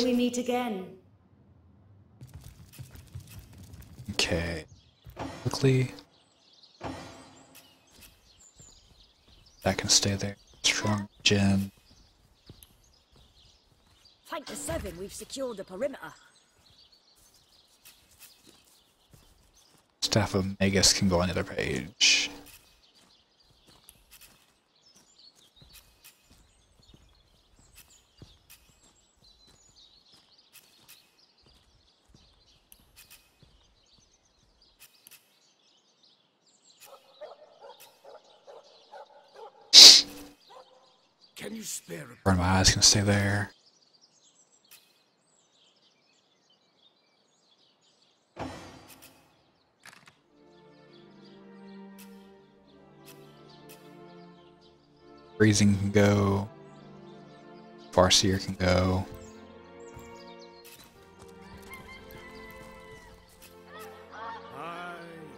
We meet again. Okay. Quickly. That can stay there. Strong gem. Thank the Seven, we've secured the perimeter. Staff of Magus can go on the other page. Can you spare a Burn my eyes can stay there. Freezing can go. Farseer can go.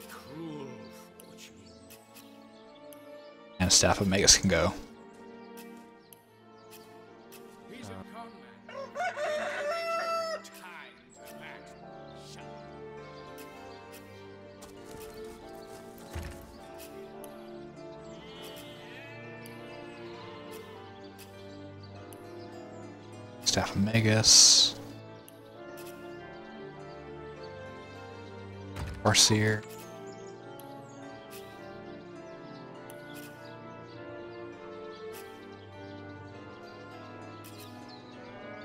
cruel fortune? And Staff of Magus can go. He's a con man. Time to back. Shut. Staff of Magus. Farseer.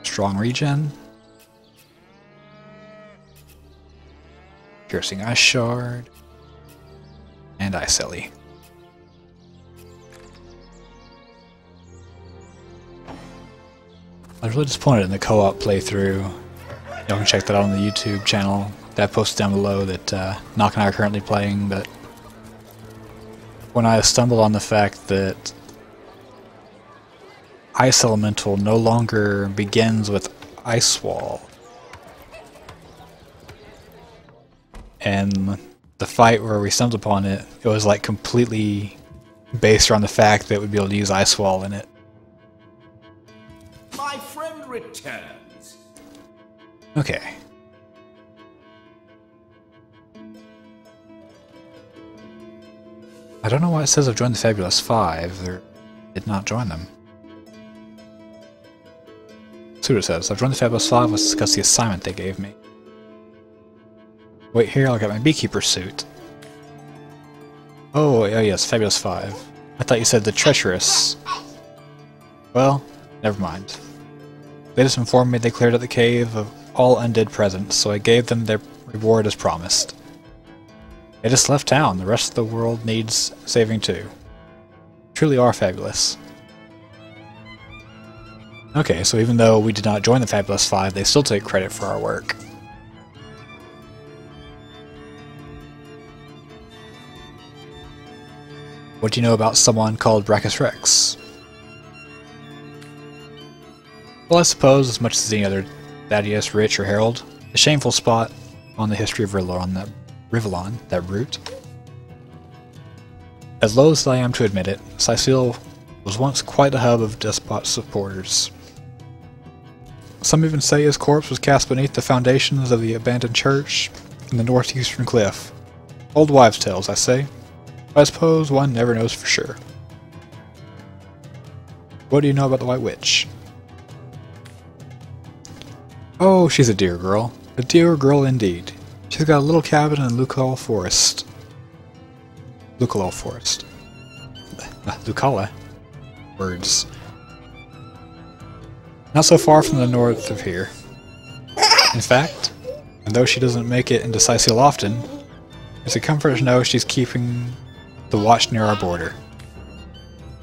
Strong regen. Piercing Ice Shard. And Ice Ellie. I was really disappointed in the co-op playthrough. Y'all can check that out on the YouTube channel that I posted down below that Nock and I are currently playing, but when I stumbled on the fact that Ice Elemental no longer begins with Ice Wall, and the fight where we stumbled upon it, it was like completely based around the fact that we'd be able to use Ice Wall in it. My friend returns. Okay. I don't know why it says I've joined the Fabulous Five. Or did not join them. See what it says. I've joined the Fabulous Five. Let's discuss the assignment they gave me. Wait here, I'll get my beekeeper suit. Oh yes, Fabulous Five. I thought you said the treacherous. Well, never mind. They just informed me they cleared out the cave of all undead present, so I gave them their reward as promised. They just left town. The rest of the world needs saving too. Truly are fabulous. Okay, so even though we did not join the Fabulous Five, they still take credit for our work. What do you know about someone called Brachus Rex? Well, I suppose as much as any other Thaddeus, Rich, or Harold, a shameful spot on the history of Rivellon, that route. As loath as I am to admit it, Sicile was once quite a hub of despot supporters. Some even say his corpse was cast beneath the foundations of the abandoned church in the northeastern cliff. Old wives' tales, I say. But I suppose one never knows for sure. What do you know about the White Witch? Oh, she's a dear girl. A dear girl indeed. She's got a little cabin in Lucala Forest. Lucala? Words. Not so far from the north of here. In fact, and though she doesn't make it into Sicile often, it's a comfort to know she's keeping the watch near our border.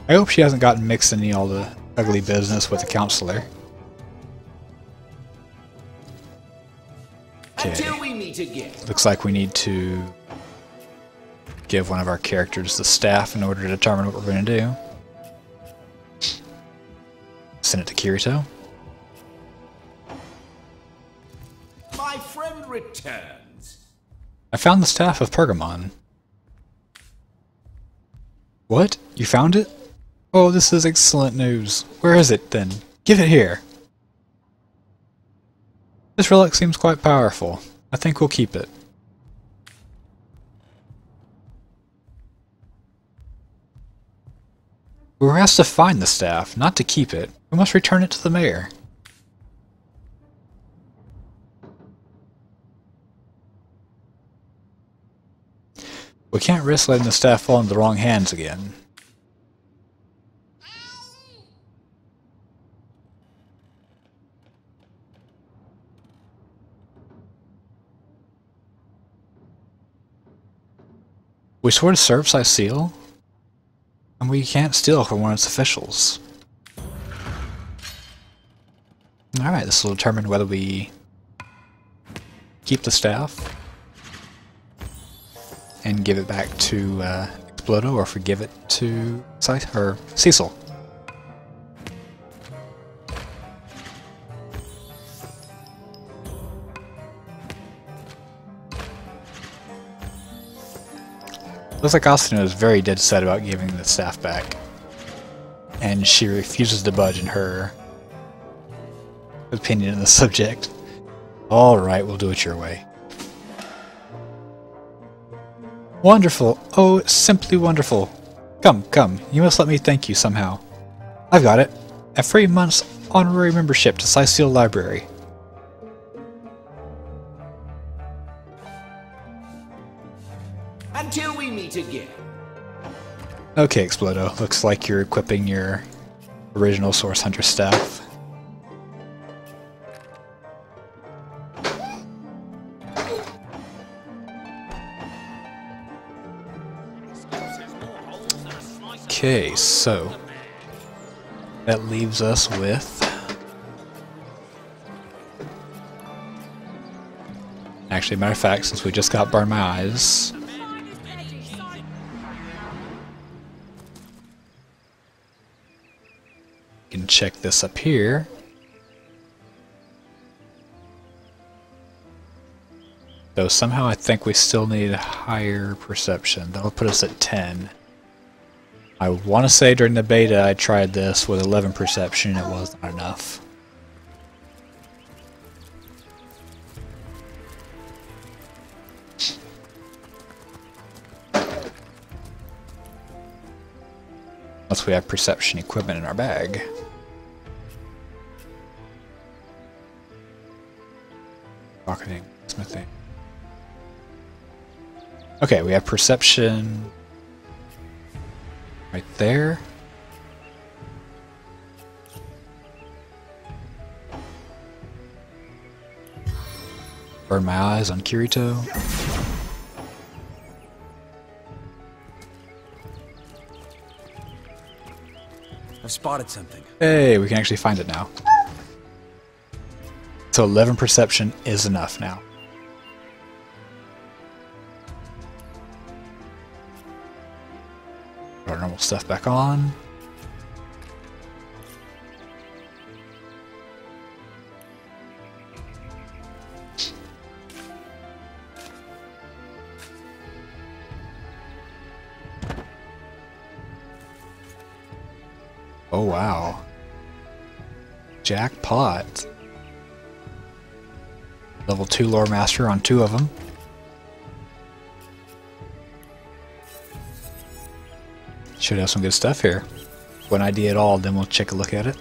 I hope she hasn't gotten mixed in all the ugly business with the counselor. Until we meet again. Looks like we need to give one of our characters the staff in order to determine what we're going to do. Send it to Kirito. My friend returns. I found the staff of Pergamon. What? You found it? Oh, this is excellent news. Where is it, then? Give it here. This relic seems quite powerful. I think we'll keep it. We were asked to find the staff, not to keep it. We must return it to the mayor. We can't risk letting the staff fall into the wrong hands again. We swore to serve Seal, and we can't steal from one of its officials. Alright, this will determine whether we keep the staff and give it back to Explodo, or if we give it to Cecil. Looks like Austin is very dead set about giving the staff back, and she refuses to budge in her opinion on the subject. Alright, we'll do it your way. Wonderful! Oh, simply wonderful! Come, come, you must let me thank you somehow. I've got it! A 3 months honorary membership to Cecil Library. Until we meet again. Okay, Explodo, looks like you're equipping your original Source Hunter staff. Okay, so that leaves us with actually, matter of fact, since we just got Burn My Eyes, we can check this up here. Though somehow I think we still need a higher perception. That'll put us at 10. I want to say during the beta I tried this with 11 perception, it was not enough. Unless we have perception equipment in our bag. Rocketing, smithing. Okay, we have perception right there. Burn My Eyes on Kirito. I've spotted something. Hey, we can actually find it now. So 11 perception is enough now. Put our normal stuff back on. Oh wow. Jackpot. Level 2 lore master on 2 of them. Should have some good stuff here. One idea at all, then we'll check a look at it.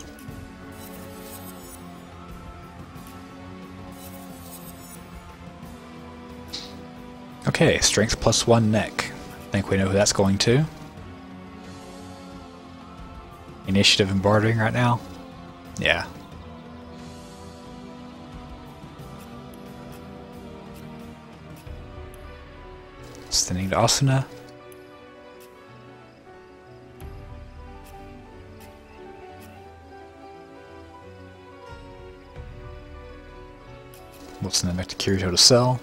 Okay, strength plus 1 neck. I think we know who that's going to. Initiative and bartering right now? Yeah. Sending to Asuna. We'll send them back to Kirito to sell.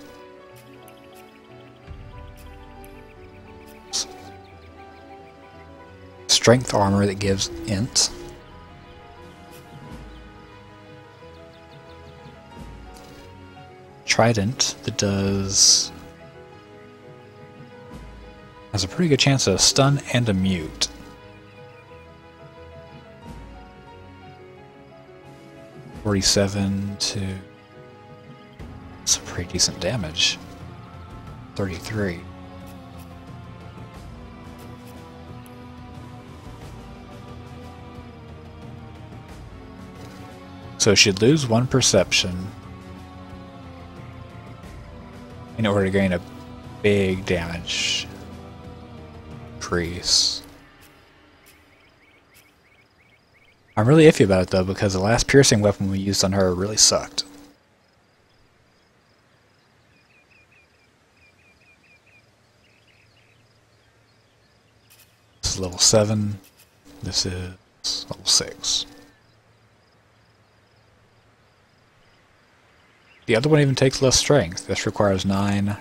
Strength armor that gives int. Trident that does... has a pretty good chance of a stun and a mute. $47 to That's pretty decent damage. 33. So she'd lose 1 perception in order to gain a big damage increase. I'm really iffy about it though, because the last piercing weapon we used on her really sucked. This is level 7. This is level 6. The other one even takes less strength. This requires 9.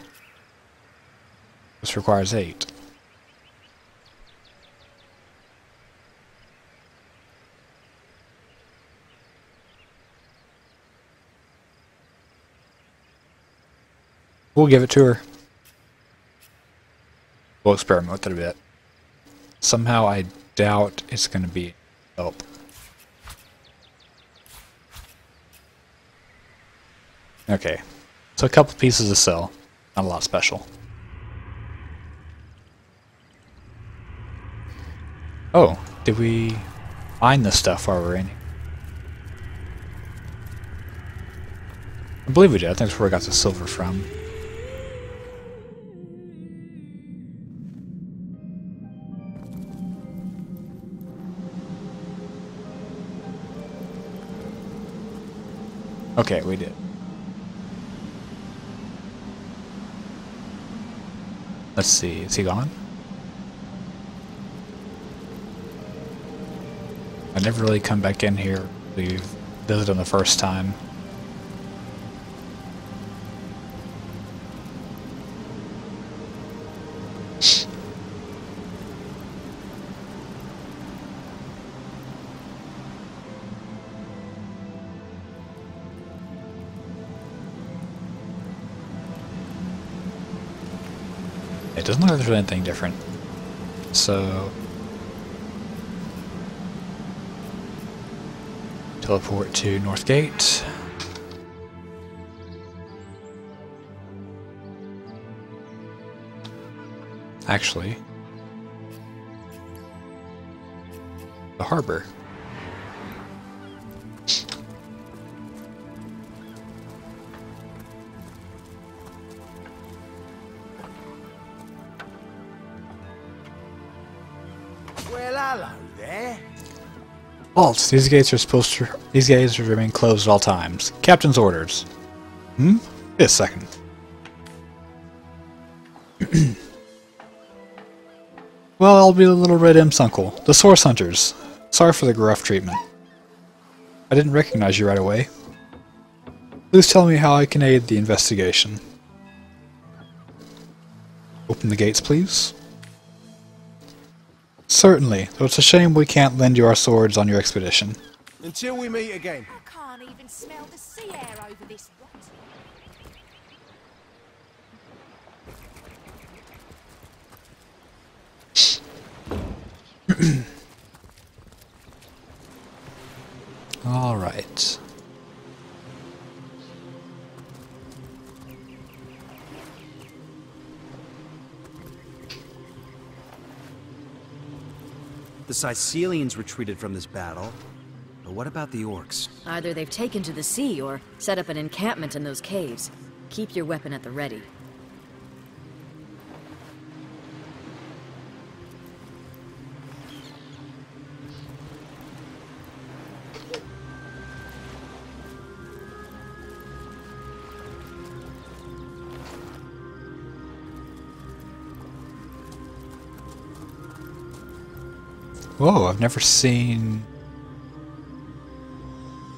This requires 8. We'll give it to her. We'll experiment with it a bit. Somehow I doubt it's going to be help. Okay, so a couple pieces of cell, not a lot special. Oh, did we find this stuff while we're in here? I believe we did. I think that's where we got the silver from. Okay, we did. Let's see, is he gone? I never really come back in here. We visited him the first time. It doesn't look like there's anything different. So teleport to North Gate. Actually, the harbor. Well, hello there. Halt! These gates are to remain closed at all times. Captain's orders. Wait a second. Well, I'll be the little red imp's uncle. The Source Hunters. Sorry for the gruff treatment. I didn't recognize you right away. Please tell me how I can aid the investigation. Open the gates, please. Certainly, though it's a shame we can't lend you our swords on your expedition. Until we meet again. I can't even smell the sea air over this rot. All right. The Sicilians retreated from this battle. But what about the orcs? Either they've taken to the sea or set up an encampment in those caves. Keep your weapon at the ready. Whoa, I've never seen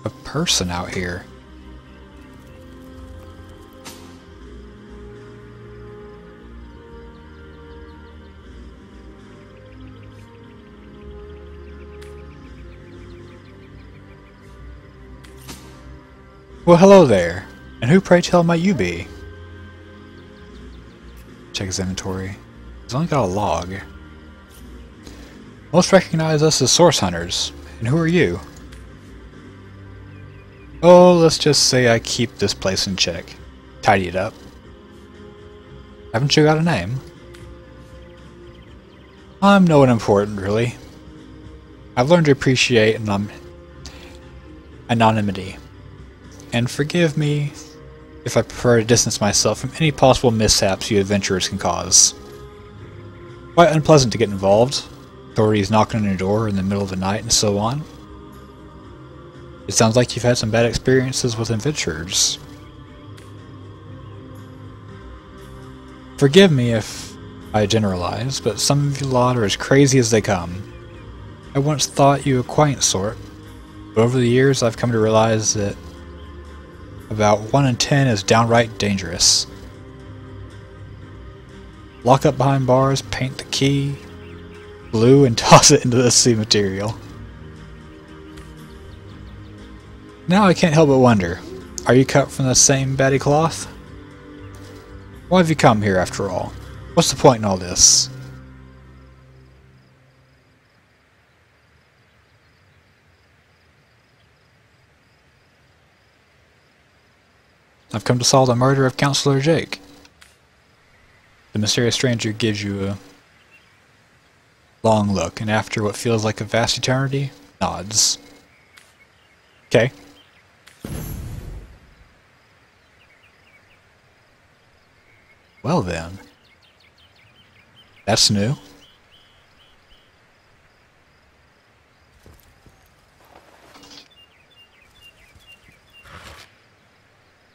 a person out here. Well, hello there. And who, pray tell, might you be? Check his inventory. He's only got a log. Most recognize us as Source Hunters. And who are you? Oh, let's just say I keep this place in check. tidy it up. Haven't you got a name? I'm no one important, really. I've learned to appreciate anonymity. And forgive me if I prefer to distance myself from any possible mishaps you adventurers can cause. Quite unpleasant to get involved. Authorities knocking on your door in the middle of the night and so on. It sounds like you've had some bad experiences with adventurers. Forgive me if I generalize, but some of you lot are as crazy as they come. I once thought you a quaint sort, but over the years I've come to realize that about 1 in 10 is downright dangerous. Lock up behind bars, paint the key, glue, and toss it into the sea material. Now I can't help but wonder, are you cut from the same batty cloth? Why have you come here after all? What's the point in all this? I've come to solve the murder of Counselor Jake. The mysterious stranger gives you a long look, and after what feels like a vast eternity, nods. Okay. Well then. That's new.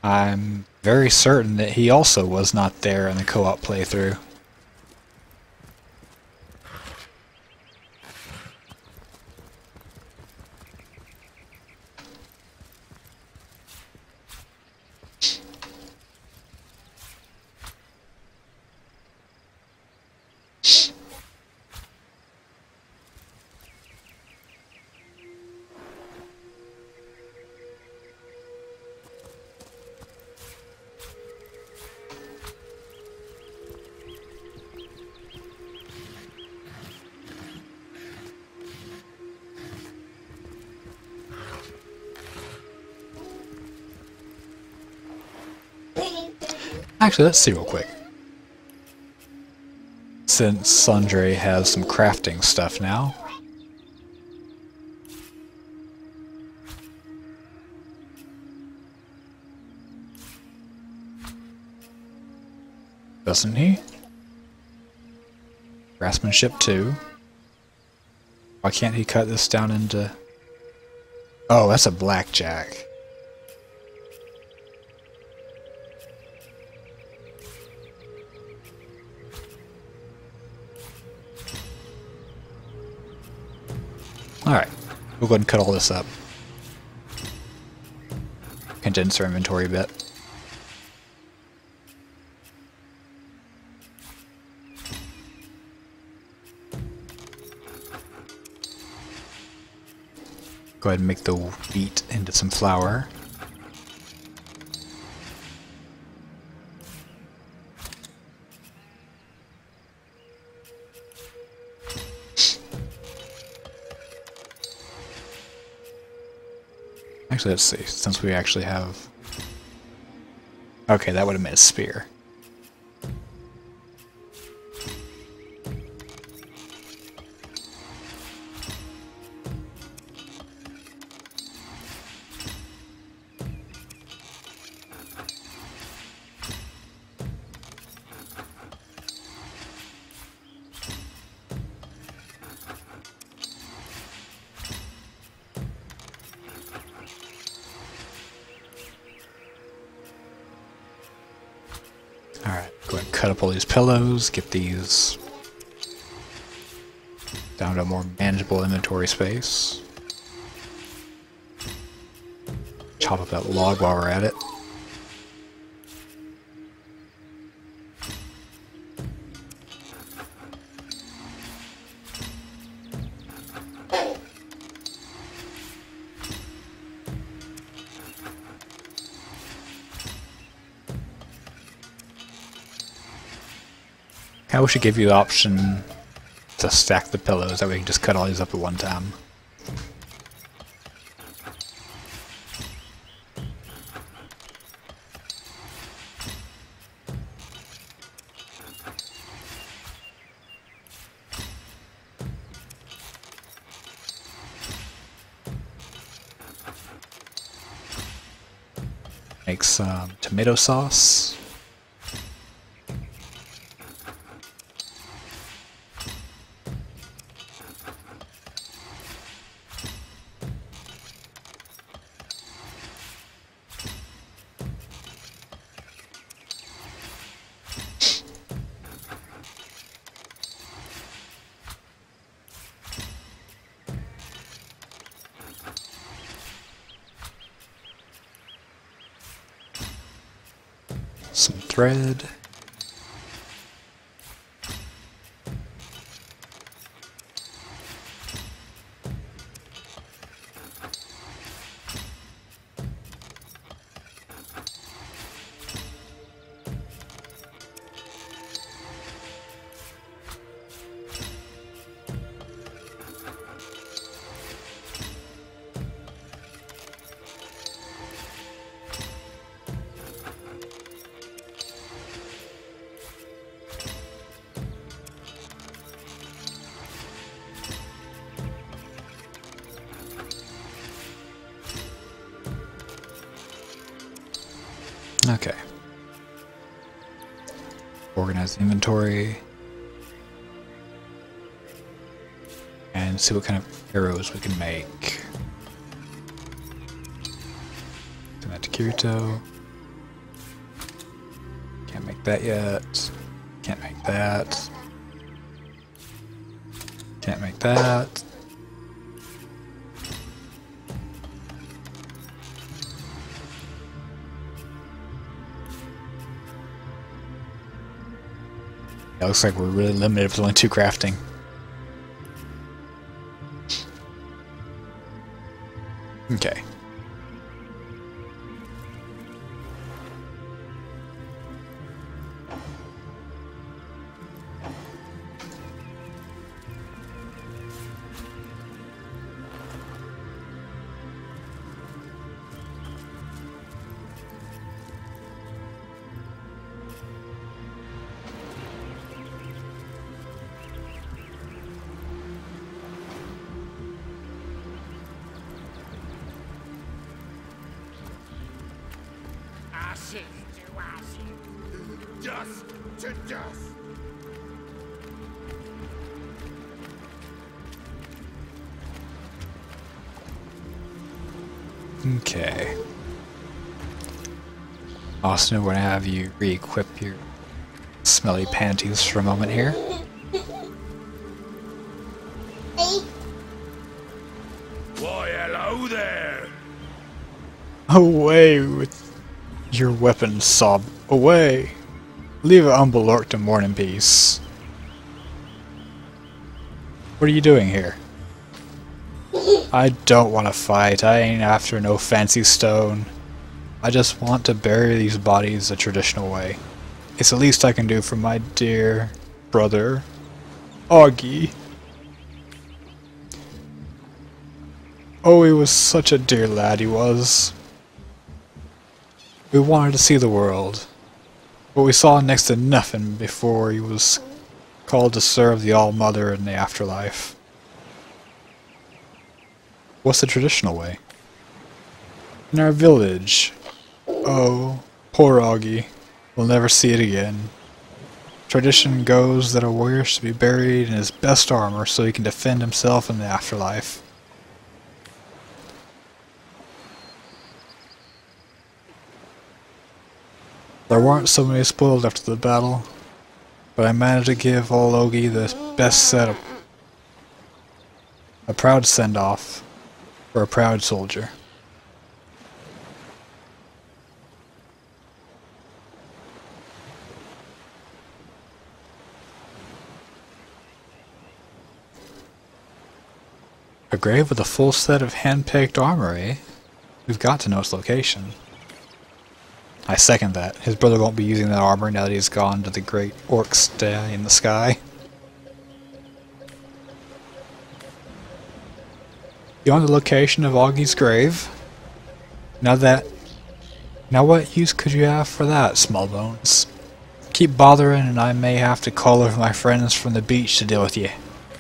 I'm very certain that he also was not there in the co-op playthrough. Actually, let's see real quick. Since Sundre has some crafting stuff now. Doesn't he? Craftsmanship 2. Why can't he cut this down into... Oh, that's a blackjack. Alright, we'll go ahead and cut all this up. Condense our inventory a bit. Go ahead and make the wheat into some flour. Actually, let's see, since we actually have... Okay, that would have made a spear. Alright, go ahead and cut up all these pillows, get these down to a more manageable inventory space. Chop up that log while we're at it. I wish it gave you the option to stack the pillows, that way you can just cut all these up at one time. Make some tomato sauce. Some thread. Okay. Organize the inventory. And see what kind of arrows we can make. Send that to Kirito. Can't make that yet. Can't make that. Can't make that. It looks like we're really limited with only 2 crafting. Okay. Ashes to ashes, dust to dust. Okay. Austin, we're gonna have you re-equip your smelly panties for a moment here. Why, hello there. Away with your weapon, Sob. Away! Leave an humble orc to mourn in peace. What are you doing here? I don't want to fight. I ain't after no fancy stone. I just want to bury these bodies the traditional way. It's the least I can do for my dear brother, Augie. Oh, he was such a dear lad, he was. We wanted to see the world, but we saw next to nothing before he was called to serve the All-Mother in the afterlife. What's the traditional way? In our village. Oh, poor Augie. We'll never see it again. Tradition goes that a warrior should be buried in his best armor so he can defend himself in the afterlife. There weren't so many spoiled after the battle, but I managed to give old Augie the best setup. A proud send-off for a proud soldier. A grave with a full set of hand-picked armor, eh? We've got to know its location. I second that. His brother won't be using that armor now that he's gone to the great orc stay in the sky. You want the location of Augie's grave? Now what use could you have for that, Smallbones? Keep bothering and I may have to call over my friends from the beach to deal with you.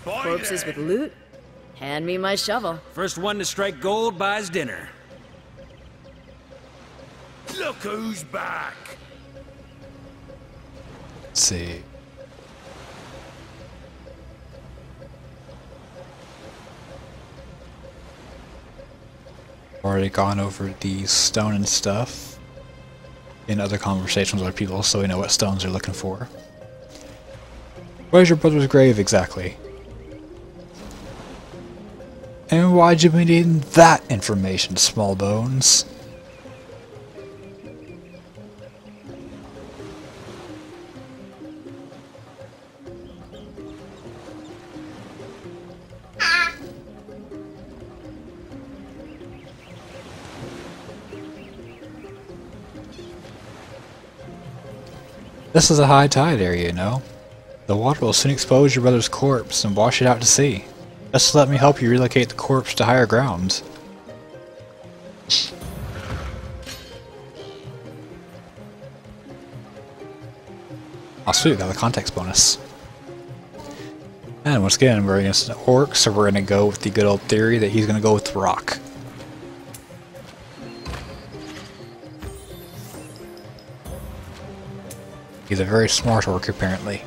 Corpses with loot? Hand me my shovel. First one to strike gold buys dinner. Look who's back. Let's see. Already gone over the stone and stuff in other conversations with other people, so we know what stones they're looking for. Where's your brother's grave exactly? And why'd you be needing that information, small bones? This is a high tide area, you know. The water will soon expose your brother's corpse and wash it out to sea. Just let me help you relocate the corpse to higher ground. Oh sweet, we got the context bonus. And once again, we're against an orc, so we're going to go with the good old theory that he's going to go with rock. He's a very smart orc, apparently.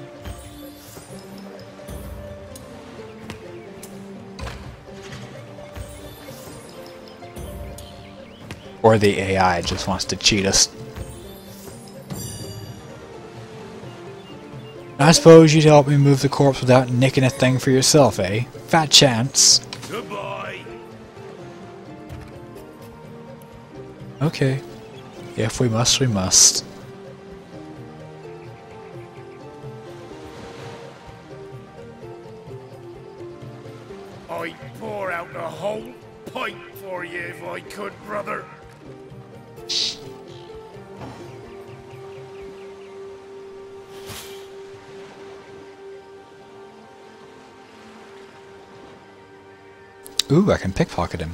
Or the AI just wants to cheat us. I suppose you'd help me move the corpse without nicking a thing for yourself, eh? Fat chance. Goodbye. Okay. If we must, we must. I'd pour out the whole pint for you if I could, brother. Ooh, I can pickpocket him.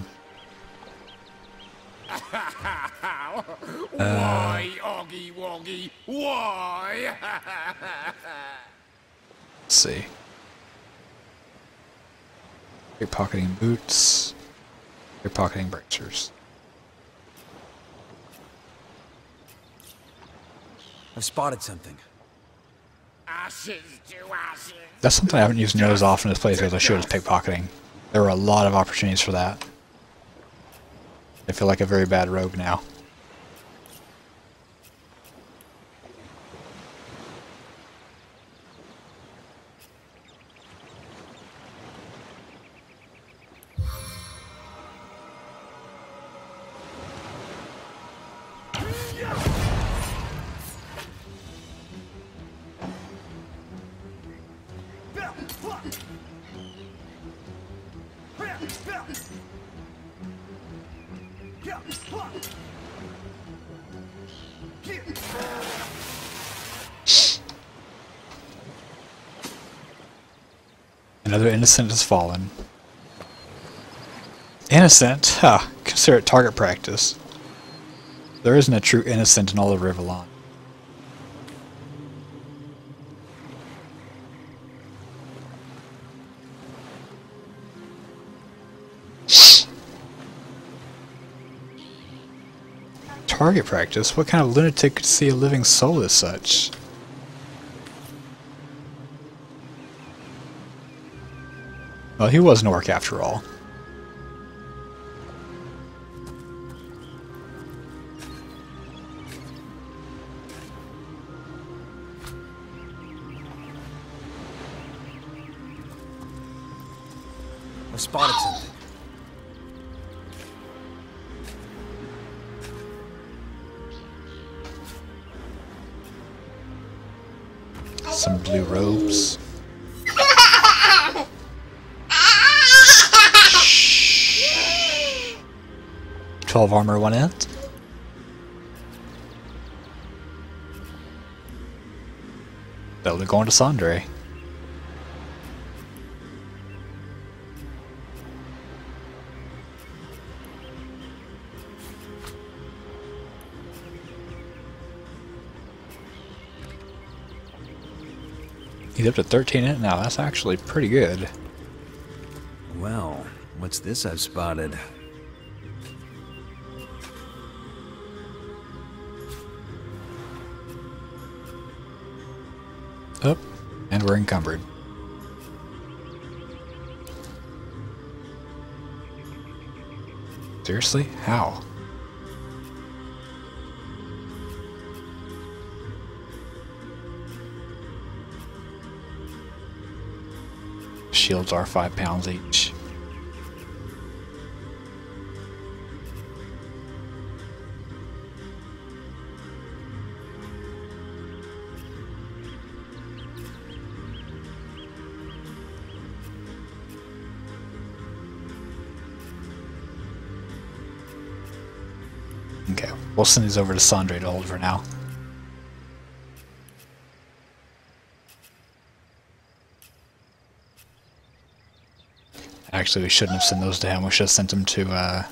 Why, Oggy Woggy? Why? Let's see. Pickpocketing boots. Pickpocketing bracers. I've spotted something. Ashes to ashes. That's something I haven't used near as often as playthrough as I should, is pickpocketing. There were a lot of opportunities for that. I feel like a very bad rogue now. Another innocent has fallen. Innocent? Huh. Consider it target practice. There isn't a true innocent in all of Rivellon. Target practice? What kind of lunatic could see a living soul as such? Well, he was an orc after all. I've spotted something. Some blue robes. 12 armor, 1 int. They'll be going to Sandre. He's up to 13 int now. That's actually pretty good. Well, what's this I've spotted? Up, and we're encumbered. Seriously? How? Shields are 5 pounds each. Okay, we'll send these over to Sandre to hold for now. Actually, we shouldn't have sent those to him. We should have sent them to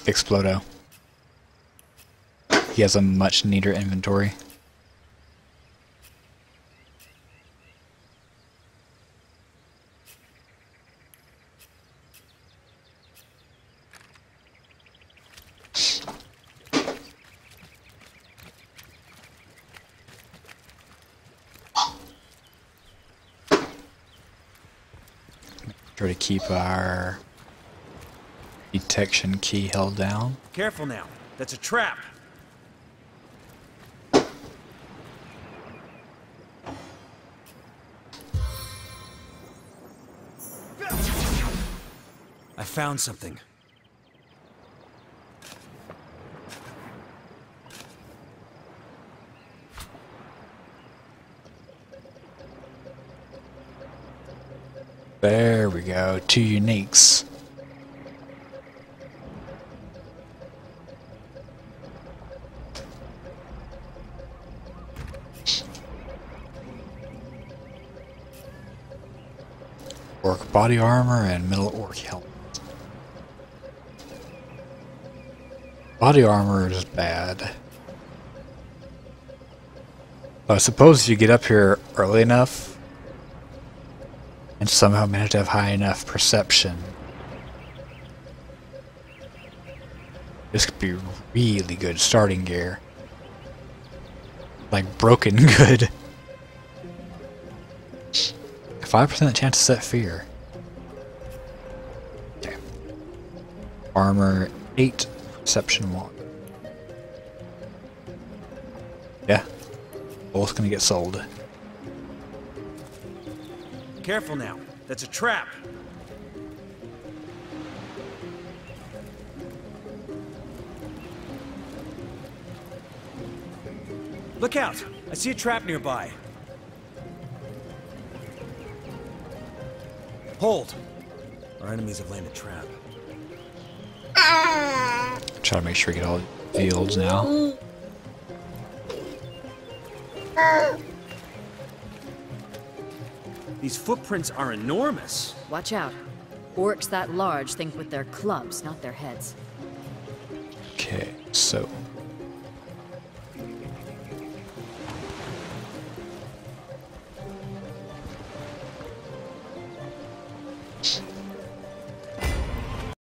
Explodo. He has a much neater inventory. Try to keep our detection key held down. Careful now. That's a trap. I found something. There we go. 2 uniques. Orc body armor and middle orc helmet. Body armor is bad. But I suppose if you get up here early enough and somehow manage to have high enough perception, this could be really good starting gear. Like broken good. 5% chance to set fear. Okay. Armor 8, perception 1. Yeah. Both gonna get sold. Careful now. That's a trap. Look out! I see a trap nearby. Hold. Our enemies have landed trap. Try to make sure we get all the fields now. These footprints are enormous. Watch out. Orcs that large think with their clubs, not their heads. Okay, so